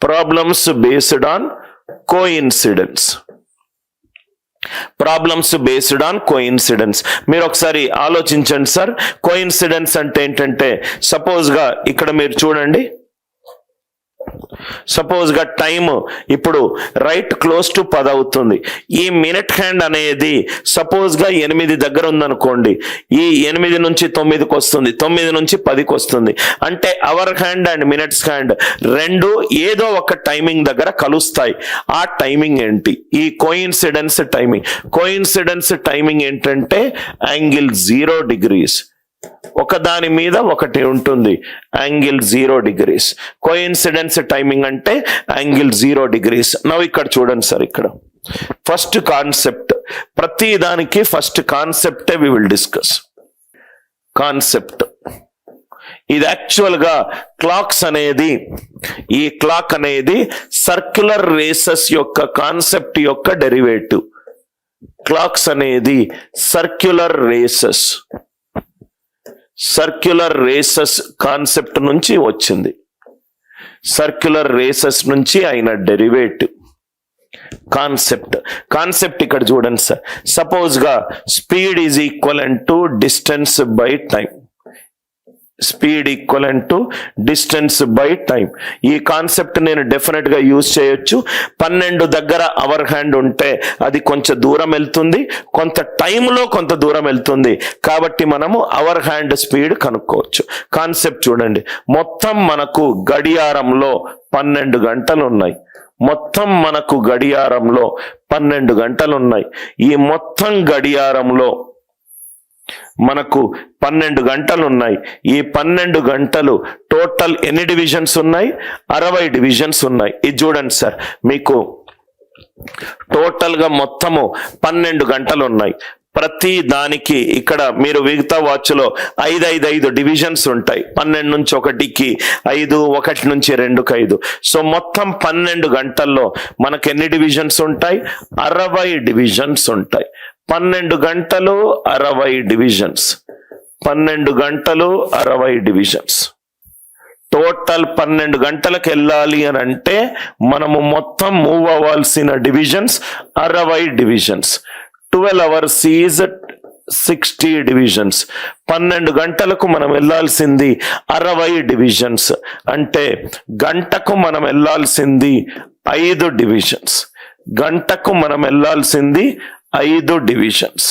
Problems based on coincidence. Problems based on coincidence. మీరు ఒకసారి ఆలోచించండి సార్. కోఇన్సిడెన్స్ అంటే ఏంటంటే, సపోజ్ గా ఇక్కడ మీరు చూడండి, సపోజ్ గా టైం ఇప్పుడు రైట్ క్లోజ్ టు 10 అవుతుంది. ఈ మినిట్ హ్యాండ్ అనేది సపోజ్ గా 8 దగ్గర ఉందనుకోండి, ఈ 8 నుంచి 9కి వస్తుంది, 9 నుంచి 10కి వస్తుంది. అంటే hour hand and minutes hand రెండు ఏదో ఒక టైమింగ్ దగ్గర కలుస్తాయి. ఆ టైమింగ్ ఏంటి? ఈ కోఇన్సిడెన్స్ టైమింగ్. కోఇన్సిడెన్స్ టైమింగ్ ఏంటంటే యాంగిల్ 0 degrees. ఒకదాని మీద ఒకటి ఉంటుంది, యాంగిల్ 0 degrees. కోఇన్సిడెన్స్ టైమింగ్ అంటే యాంగిల్ 0 degrees. నవ్వు ఇక్కడ చూడండి సార్, ఇక్కడ ఫస్ట్ కాన్సెప్ట్, ప్రతి దానికి ఫస్ట్ కాన్సెప్టే వి విల్ డిస్కస్. కాన్సెప్ట్ ఇది యాక్చువల్ గా క్లాక్స్ అనేది, ఈ క్లాక్ అనేది సర్క్యులర్ రేసెస్ యొక్క కాన్సెప్ట్ యొక్క డెరివేటివ్. క్లాక్స్ అనేది సర్క్యులర్ రేసెస్ కాన్సెప్ట్ నుంచి వచ్చింది. సర్క్యులర్ రేసెస్ నుంచి అయిన డెరివేటివ్ కాన్సెప్ట్ ఇక్కడ చూడండి సార్. సపోజ్ గా speed is equivalent to distance by time. Speed equivalent to distance by time. ఈ కాన్సెప్ట్ నేను డెఫినెట్ గా యూజ్ చేయొచ్చు. 12 దగ్గర అవర్ హ్యాండ్ ఉంటే అది కొంచెం దూరం వెళ్తుంది, కొంత టైంలో కొంత దూరం వెళ్తుంది. కాబట్టి మనము అవర్ హ్యాండ్ స్పీడ్ కనుక్కోవచ్చు. కాన్సెప్ట్ చూడండి. మొత్తం మనకు గడియారంలో 12 గంటలు ఉన్నాయి. మొత్తం మనకు గడియారంలో 12 గంటలు ఉన్నాయి. ఈ మొత్తం గడియారంలో మనకు 12 గంటలు ఉన్నాయి. ఈ 12 గంటలు టోటల్ ఎన్ని డివిజన్స్ ఉన్నాయి? 60 డివిజన్స్ ఉన్నాయి. ఇది చూడండి సార్, మీకు టోటల్ గా మొత్తము 12 గంటలు ఉన్నాయి. ప్రతి దానికి ఇక్కడ మీరు మిగతా వాచ్ లో 5 డివిజన్స్ ఉంటాయి. 12 నుంచి 1కి 5, 1 నుంచి 2కి 5. సో మొత్తం 12 గంటల్లో మనకు ఎన్ని డివిజన్స్ ఉంటాయి? 60 డివిజన్స్ ఉంటాయి. 12 గంటలు 60 డివిజన్స్. 12 గంటలు 60 డివిజన్స్. టోటల్ 12 గంటలకు వెళ్ళాలి అని అంటే మనము మొత్తం మూవ్ అవ్వాల్సిన divisions 60 divisions. 12 hours is 60 divisions. 12 గంటలకు మనం వెళ్ళాల్సింది 60 డివిజన్స్. అంటే గంటకు మనం వెళ్ళాల్సింది 5 డివిజన్స్. గంటకు మనం వెళ్ళాల్సింది 5 డివిజన్స్.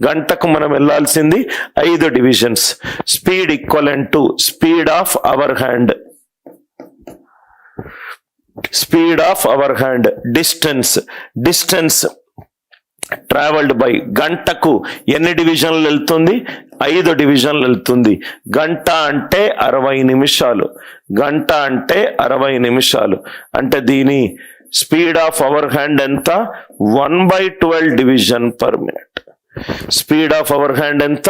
గంటకు మనం వెళ్ళాల్సింది 5 divisions. Speed equivalent to speed of our hand. Speed of our hand. Distance travelled by. గంటకు ఎన్ని డివిజన్లు వెళ్తుంది? 5 డివిజన్లు వెళ్తుంది. గంట అంటే 60 నిమిషాలు. గంట అంటే 60 నిమిషాలు. అంటే దీని స్పీడ్ ఆఫ్ అవర్ హ్యాండ్ ఎంత? 1/12 division per minute. Speed of our hand ఎంత?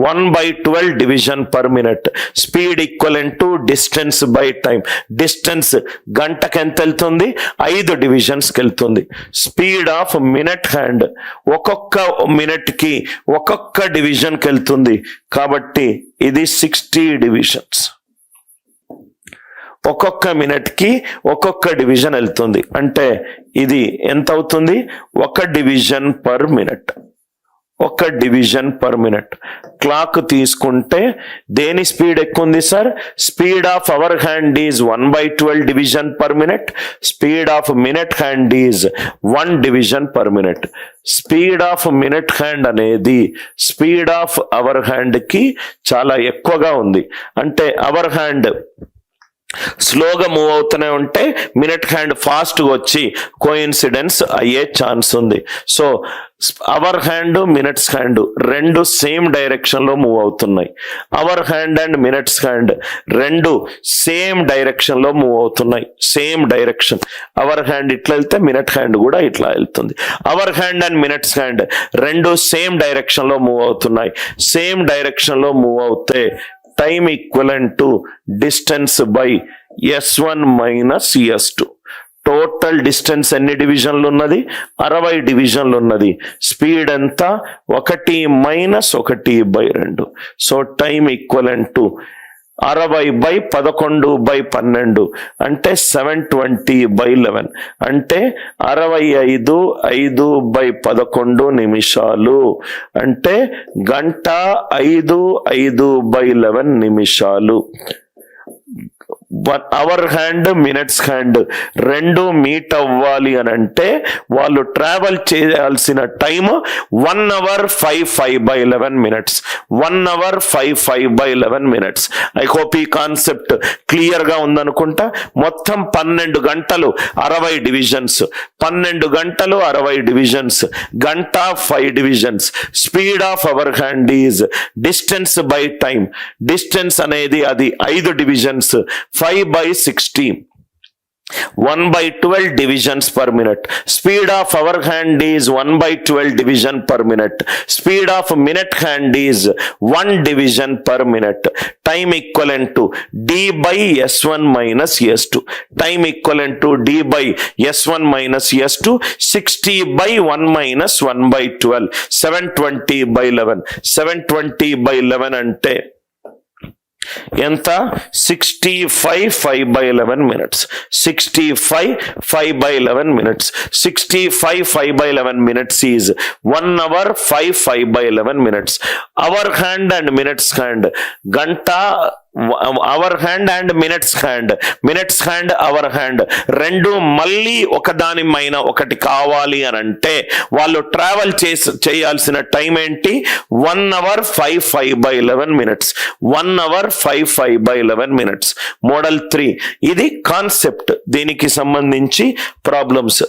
1/12 division per minute. Speed equivalent to distance by time. Distance గంటకి ఎంత వెళ్తుంది? 5 డివిజన్స్కి వెళ్తుంది. స్పీడ్ ఆఫ్ మినిట్ హ్యాండ్ ఒక్కొక్క మినిట్ కి ఒక్కొక్క డివిజన్కి వెళ్తుంది. కాబట్టి ఇది 60 డివిజన్స్. ఒక్కొక్క మినిట్ కి ఒక్కొక్క డివిజన్ వెళ్తుంది. అంటే ఇది ఎంత అవుతుంది? 1 division per minute. 1 division per minute. Clock తీసుకుంటే దేని స్పీడ్ ఎక్కువ ఉంది sir? Speed of our hand is 1/12 division per minute. Speed of minute hand is 1 division per minute. Speed of minute hand అనేది స్పీడ్ ఆఫ్ అవర్ హ్యాండ్ కి చాలా ఎక్కువగా ఉంది. అంటే అవర్ హ్యాండ్ స్లోగా మూవ్ అవుతూనే ఉంటే మినిట్ హ్యాండ్ ఫాస్ట్ గా వచ్చి కోఇన్సిడెన్స్ అయ్యే ఛాన్స్ ఉంది. So hour hand minutes hand రెండు సేమ్ డైరెక్షన్ లో మూవ్ అవుతున్నాయి. Hour hand and minutes hand రెండు సేమ్ డైరెక్షన్ లో మూవ్ అవుతున్నాయి. Same direction. అవర్ హ్యాండ్ ఇట్లా వెళ్తే మినిట్ హ్యాండ్ కూడా ఇట్లా వెళ్తుంది. Hour hand and minutes hand రెండు సేమ్ డైరెక్షన్ లో మూవ్ అవుతున్నాయి. సేమ్ డైరెక్షన్ లో మూవ్ అవుతే time equivalent to distance by S1 minus S2. Total distance ఎన్ని డివిజన్లు ఉన్నది? 60 డివిజన్లు ఉన్నది. స్పీడ్ ఎంత? 1 - 1/2. సో టైమ్ ఈక్వలెంట్ టు 60/11/12 అంటే 720/11 అంటే 65/5/11 నిమిషాలు అంటే గంట 5/5/11 నిమిషాలు. అవర్ హ్యాండ్ మినిట్స్ హ్యాండ్ రెండు మీట్ అవ్వాలి అని అంటే వాళ్ళు ట్రావెల్ చేయాల్సిన time 1 hour 5/5/11 minutes. 1 hour 5/5/11 minutes. I hope ఈ కాన్సెప్ట్ క్లియర్ గా ఉందనుకుంటా. మొత్తం 12 గంటలు 60 డివిజన్స్, 12 గంటలు 60 డివిజన్స్, గంట 5 divisions. Speed of our hand is distance by time. Distance అనేది అది 5 divisions, 5/60. 1/12 divisions per minute. Speed of hour hand is 1/12 division per minute. Speed of minute hand is 1 division per minute. Time equivalent to D by S1 minus S2. Time equivalent to D by S1 minus S2. 60/1 minus 1/12. 720/11. 720/11 అంటే ఎంత? 65/5/11 minutes. 65/5/11 minutes. 65/5/11 minutes is 1 hour 5/5/11 minutes. Hour hand and minutes hand. Ganta hour hand and minutes hand, minutes hand hour hand రెండు మళ్ళీ ఒకదాని పైన ఒకటి కావాలి అని అంటే వాళ్ళు ట్రావెల్ చేయాల్సిన టైం ఏంటి? 1 hour 5/5/11 minutes. 1 hour 5/5/11 minutes. Model 3 ఇది కాన్సెప్ట్, దీనికి సంబంధించి ప్రాబ్లమ్స్.